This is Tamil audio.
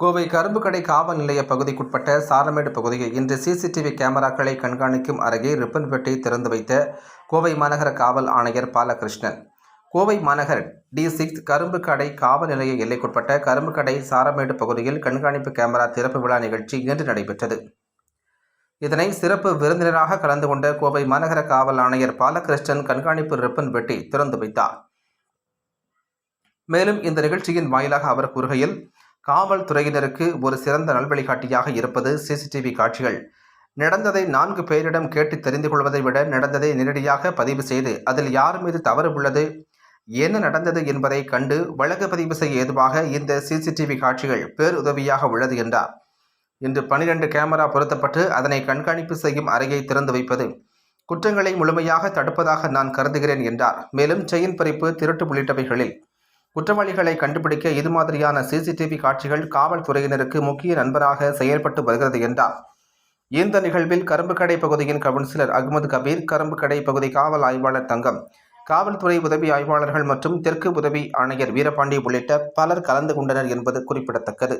கோவை கரும்புக்கடை காவல் நிலைய பகுதிக்குட்பட்ட சாலமேடு பகுதியில் இன்று சிசிடிவி கேமராக்களை கண்காணிக்கும் அருகே ரிப்பன் வெட்டி திறந்து வைத்த கோவை மாநகர காவல் ஆணையர் பாலகிருஷ்ணன். கோவை மாநகர் D6 கரும்புக்கடை காவல் நிலைய எல்லைக்குட்பட்ட கரும்புக்கடை சாலமேடு பகுதியில் கண்காணிப்பு கேமரா திறப்பு விழா நிகழ்ச்சி இன்று நடைபெற்றது. இதனை சிறப்பு விருந்தினராக கலந்து கொண்ட கோவை மாநகர காவல் ஆணையர் பாலகிருஷ்ணன் கண்காணிப்பு ரிப்பன் வெட்டி திறந்து வைத்தார். மேலும் இந்த நிகழ்ச்சியின் வாயிலாக அவர் கூறுகையில், காவல்துறையினருக்கு ஒரு சிறந்த நல்வழிகாட்டியாக இருப்பது சிசிடிவி காட்சிகள். நடந்ததை 4 பேரிடம் கேட்டு தெரிந்து கொள்வதை விட நடந்ததை நேரடியாக பதிவு செய்து அதில் யார் மீது தவறு உள்ளது, என்ன நடந்தது என்பதை கண்டு வழக்கு பதிவு செய்ய ஏதுவாக இந்த சிசிடிவி காட்சிகள் பேருதவியாக உள்ளது என்றார். இன்று 12 கேமரா பொருத்தப்பட்டு அதனை கண்காணிப்பு செய்யும் அறையை திறந்து வைப்பது குற்றங்களை முழுமையாக தடுப்பதாக நான் கருதுகிறேன் என்றார். மேலும் செயின் பறிப்பு, திருட்டு உள்ளிட்டவைகளில் குற்றவாளிகளை கண்டுபிடிக்க இது மாதிரியான சிசிடிவி காட்சிகள் காவல்துறையினருக்கு முக்கிய நண்பராக செயல்பட்டு வருகிறது என்றார். இந்த நிகழ்வில் கரும்புக்கடை பகுதியின் கவுன்சிலர் அகமது கபீர், கரும்புக்கடை பகுதி காவல் ஆய்வாளர் தங்கம், காவல்துறை உதவி ஆய்வாளர்கள் மற்றும் தெற்கு உதவி ஆணையர் வீரபாண்டி உள்ளிட்ட பலர் கலந்து கொண்டனர் என்பது குறிப்பிடத்தக்கது.